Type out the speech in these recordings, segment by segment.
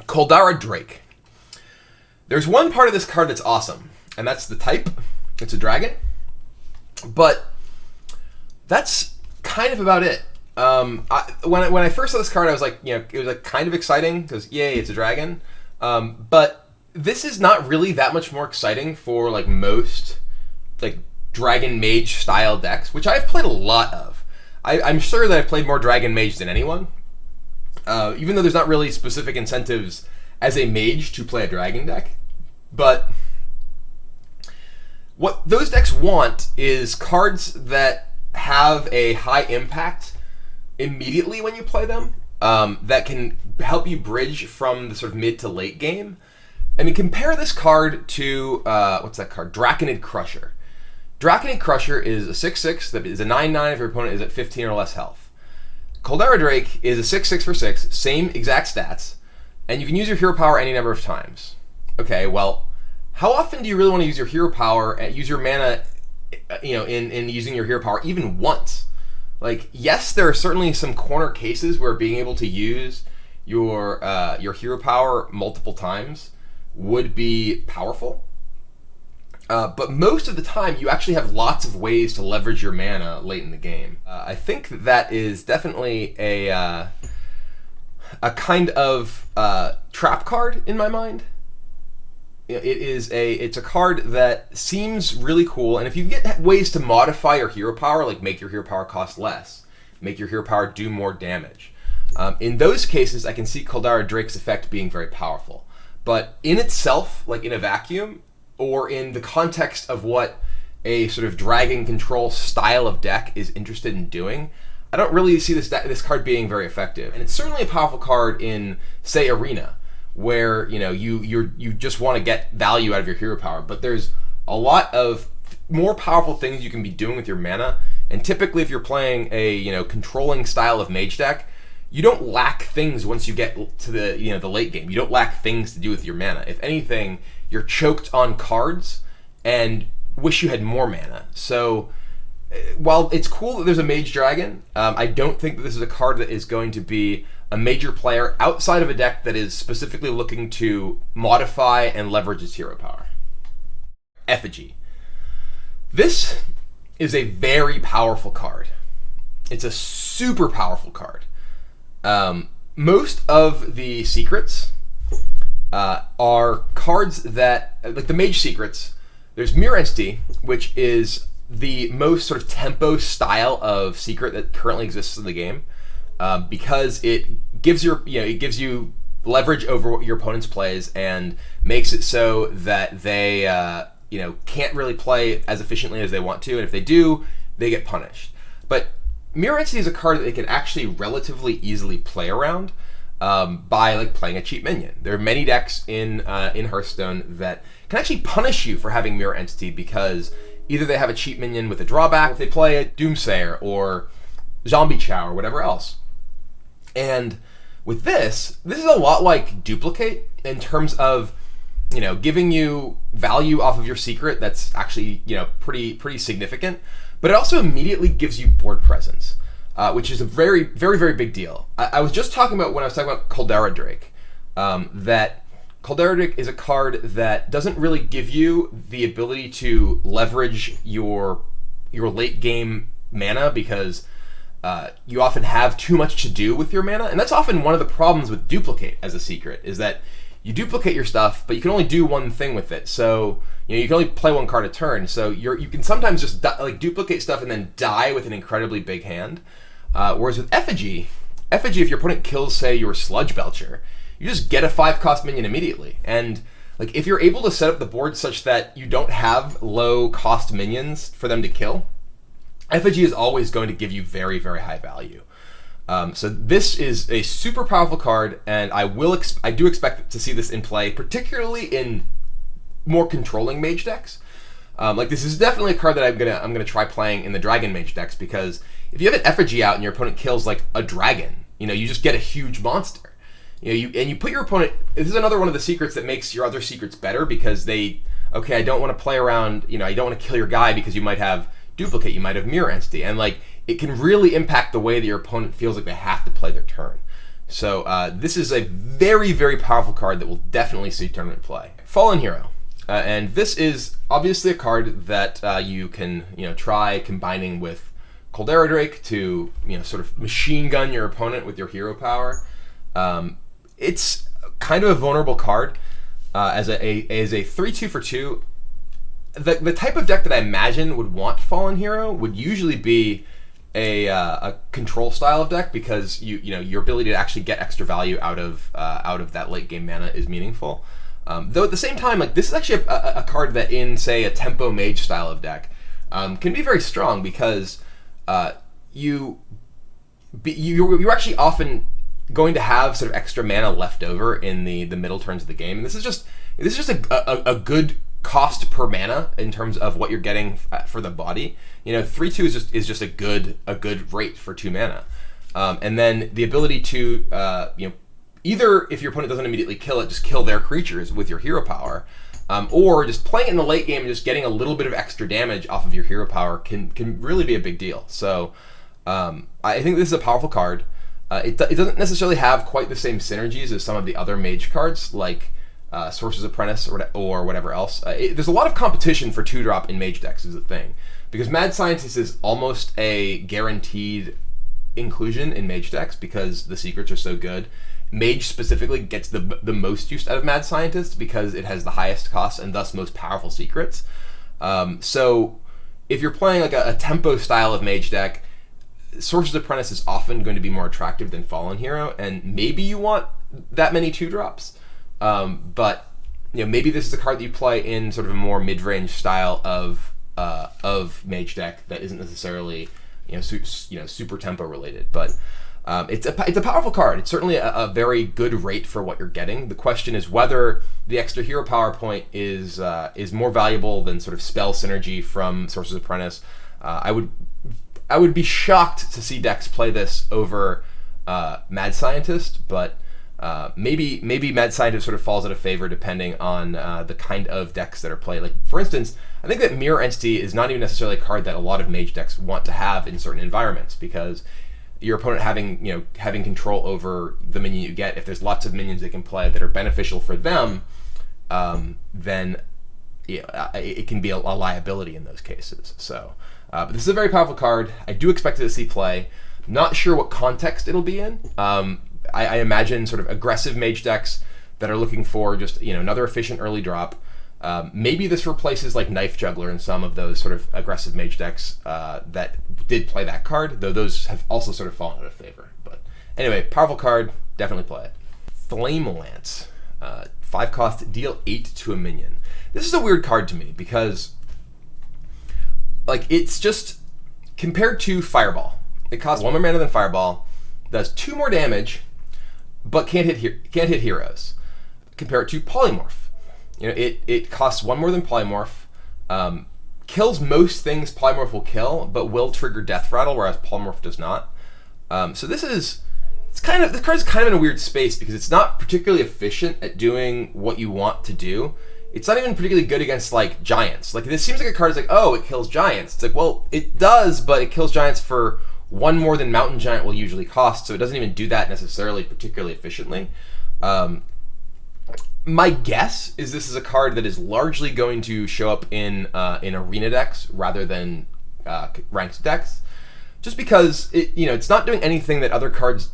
Coldarra Drake. There's one part of this card that's awesome, and that's the type. It's a dragon. But that's kind of about it. When I first saw this card, I was like, it was like kind of exciting because yay, it's a dragon. But this is not really that much more exciting for like most like dragon mage style decks, which I've played a lot of. I'm sure that I've played more dragon mage than anyone, even though there's not really specific incentives as a mage to play a dragon deck. But what those decks want is cards that have a high impact immediately when you play them, that can help you bridge from the sort of mid to late game. I mean, compare this card to, what's that card? Draconid Crusher. Draconid Crusher is a 6/6 that is a 9/9 if your opponent is at 15 or less health. Coldarra Drake is a 6/6 for 6, same exact stats, and you can use your hero power any number of times. Okay, well, how often do you really want to use your hero power and use your mana, in using your hero power even once? Like, yes, there are certainly some corner cases where being able to use your hero power multiple times would be powerful. But most of the time, you actually have lots of ways to leverage your mana late in the game. I think that is definitely a kind of trap card in my mind. It's a card that seems really cool, and if you get ways to modify your hero power, like make your hero power cost less, make your hero power do more damage, in those cases, I can see Coldarra Drake's effect being very powerful. But in itself, like in a vacuum, or in the context of what a sort of dragon control style of deck is interested in doing, I don't really see this card being very effective. And it's certainly a powerful card in, say, Arena, where you just want to get value out of your hero power, but there's a lot of more powerful things you can be doing with your mana. And typically, if you're playing a controlling style of mage deck, you don't lack things once you get to the late game. You don't lack things to do with your mana. If anything, you're choked on cards and wish you had more mana. So while it's cool that there's a mage dragon, I don't think that this is a card that is going to be a major player outside of a deck that is specifically looking to modify and leverage its hero power. Effigy. This is a very powerful card. It's a super powerful card. Most of the secrets are cards that, like the mage secrets, there's Mirror Entity, which is the most sort of tempo style of secret that currently exists in the game. Because it gives you leverage over what your opponent's plays and makes it so that they can't really play as efficiently as they want to, and if they do, they get punished. But Mirror Entity is a card that they can actually relatively easily play around by like playing a cheap minion. There are many decks in Hearthstone that can actually punish you for having Mirror Entity because either they have a cheap minion with a drawback, or if they play a Doomsayer or Zombie Chow or whatever else. And with this is a lot like Duplicate in terms of, giving you value off of your secret that's actually, pretty significant. But it also immediately gives you board presence, which is a very, very, very big deal. I was just talking about, when I was talking about Coldarra Drake, that Coldarra Drake is a card that doesn't really give you the ability to leverage your late game mana because you often have too much to do with your mana, and that's often one of the problems with Duplicate as a secret, is that you duplicate your stuff, but you can only do one thing with it. So you can only play one card a turn. So you can sometimes just duplicate stuff and then die with an incredibly big hand. Whereas with Effigy, if your opponent kills, say, your Sludge Belcher, you just get a 5-cost minion immediately. And if you're able to set up the board such that you don't have low-cost minions for them to kill, Effigy is always going to give you very, very high value. So this is a super powerful card, and I do expect to see this in play, particularly in more controlling mage decks. This is definitely a card that I'm gonna try playing in the dragon mage decks, because if you have an Effigy out and your opponent kills like a dragon, you just get a huge monster. You put your opponent. This is another one of the secrets that makes your other secrets better, because I don't want to play around. I don't want to kill your guy because you might have Duplicate, you might have Mirror Entity, and it can really impact the way that your opponent feels like they have to play their turn. So this is a very, very powerful card that will definitely see tournament play. Fallen Hero. And this is obviously a card that you can try combining with Coldarra Drake to sort of machine gun your opponent with your hero power. It's kind of a vulnerable card as a 3/2 for 2. The type of deck that I imagine would want Fallen Hero would usually be a control style of deck, because your ability to actually get extra value out of that late game mana is meaningful. Though at the same time, like, this is actually a card that in, say, a tempo mage style of deck can be very strong, because you're actually often going to have sort of extra mana left over in the middle turns of the game, and this is just a good cost per mana in terms of what you're getting for the body. 3/2 is just a good rate for 2 mana, and then the ability to either, if your opponent doesn't immediately kill it, just kill their creatures with your hero power, or just playing it in the late game and just getting a little bit of extra damage off of your hero power can really be a big deal. So I think this is a powerful card. It doesn't necessarily have quite the same synergies as some of the other mage cards, like Sorcerer's Apprentice or whatever else. There's a lot of competition for 2-drop in mage decks, is the thing, because Mad Scientist is almost a guaranteed inclusion in mage decks because the secrets are so good. Mage specifically gets the most use out of Mad Scientist because it has the highest cost and thus most powerful secrets. So if you're playing like a tempo style of mage deck, Sorcerer's Apprentice is often going to be more attractive than Fallen Hero, and maybe you want that many 2-drops. But maybe this is a card that you play in sort of a more mid-range style of mage deck that isn't necessarily super tempo related. But it's a powerful card. It's certainly a very good rate for what you're getting. The question is whether the extra hero power point is more valuable than sort of spell synergy from Sorcerer's Apprentice. I would be shocked to see decks play this over Mad Scientist, but maybe Mad Scientist sort of falls out of favor depending on the kind of decks that are played. Like, for instance, I think that Mirror Entity is not even necessarily a card that a lot of mage decks want to have in certain environments, because your opponent having control over the minion you get, if there's lots of minions they can play that are beneficial for them, then it can be a liability in those cases. So, but this is a very powerful card. I do expect it to see play. Not sure what context it'll be in. I imagine sort of aggressive mage decks that are looking for just another efficient early drop. Maybe this replaces like Knife Juggler in some of those sort of aggressive mage decks that did play that card, though those have also sort of fallen out of favor. But anyway, powerful card, definitely play it. Flame Lance, 5 cost, deal 8 to a minion. This is a weird card to me because, like, it's just compared to Fireball. It costs 1 more mana than Fireball, does 2 more damage, but can't hit heroes. Compare it to Polymorph. It costs 1 more than Polymorph, kills most things Polymorph will kill, but will trigger Death Rattle, whereas Polymorph does not. So this card is kind of in a weird space because it's not particularly efficient at doing what you want to do. It's not even particularly good against like giants. Like, this seems like a card is like, oh, it kills giants. It's like, well, it does, but it kills giants for 1 more than Mountain Giant will usually cost, so it doesn't even do that necessarily particularly efficiently. My guess is this is a card that is largely going to show up in arena decks rather than ranked decks, just because it's not doing anything that other cards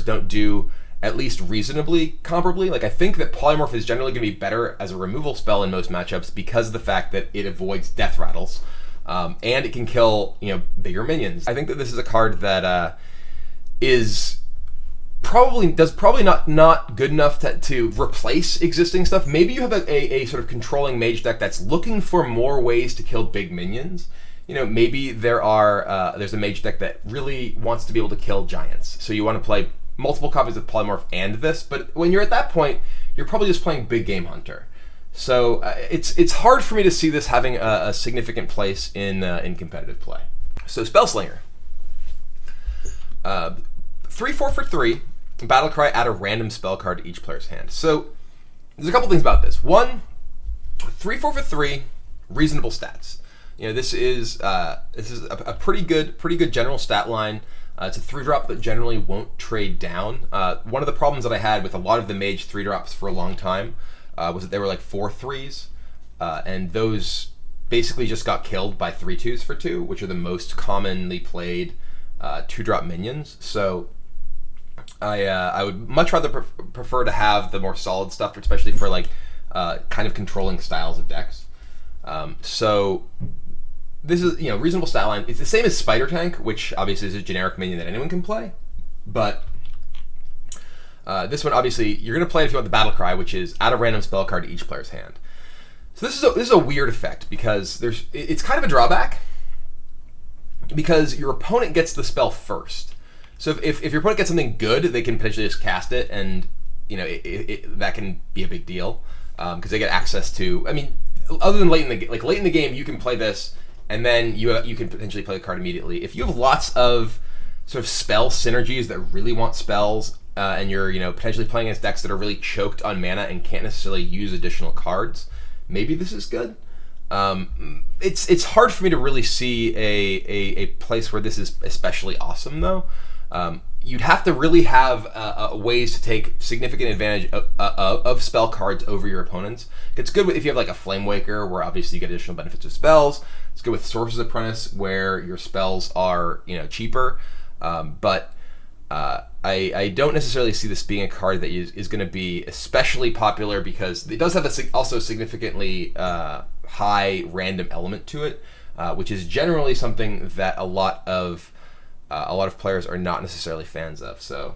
don't do, at least reasonably comparably. Like, I think that Polymorph is generally going to be better as a removal spell in most matchups because of the fact that it avoids Death Rattles. And it can kill, bigger minions. I think that this is a card that is probably not good enough to replace existing stuff. Maybe you have a sort of controlling mage deck that's looking for more ways to kill big minions. Maybe there's a mage deck that really wants to be able to kill giants. So you want to play multiple copies of Polymorph and this, but when you're at that point, you're probably just playing Big Game Hunter. So it's hard for me to see this having a significant place in competitive play. So Spellslinger, 3/4 for 3, Battlecry, add a random spell card to each player's hand. So there's a couple things about this. One, 3/4 for 3, reasonable stats. This is a pretty good general stat line. It's a 3-drop that generally won't trade down. One of the problems that I had with a lot of the Mage 3-drops for a long time was that they were like 4/3s, and those basically just got killed by 3/2s for 2, which are the most commonly played 2-drop minions. So I would much rather prefer to have the more solid stuff, especially for like kind of controlling styles of decks. So this is, reasonable stat line. It's the same as Spider Tank, which obviously is a generic minion that anyone can play. But this one, obviously, you're going to play it if you want the Battle Cry, which is add a random spell card to each player's hand. So this is a weird effect because it's kind of a drawback because your opponent gets the spell first. So if your opponent gets something good, they can potentially just cast it, and that can be a big deal because they get access to. I mean, other than late in the game, you can play this, and then you can potentially play the card immediately. If you have lots of sort of spell synergies that really want spells, and you're potentially playing against decks that are really choked on mana and can't necessarily use additional cards, maybe this is good. It's hard for me to really see a place where this is especially awesome though. You'd have to really have ways to take significant advantage of spell cards over your opponents. It's good if you have like a Flame Waker, where obviously you get additional benefits of spells. It's good with Sorcerer's Apprentice, where your spells are cheaper. But I don't necessarily see this being a card that is going to be especially popular because it does have also significantly high random element to it, which is generally something that a lot of players are not necessarily fans of. So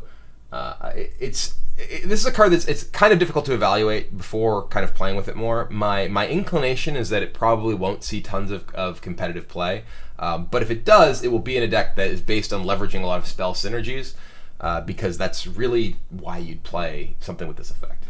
this is a card it's kind of difficult to evaluate before kind of playing with it more. My inclination is that it probably won't see tons of competitive play, but if it does, it will be in a deck that is based on leveraging a lot of spell synergies, because that's really why you'd play something with this effect.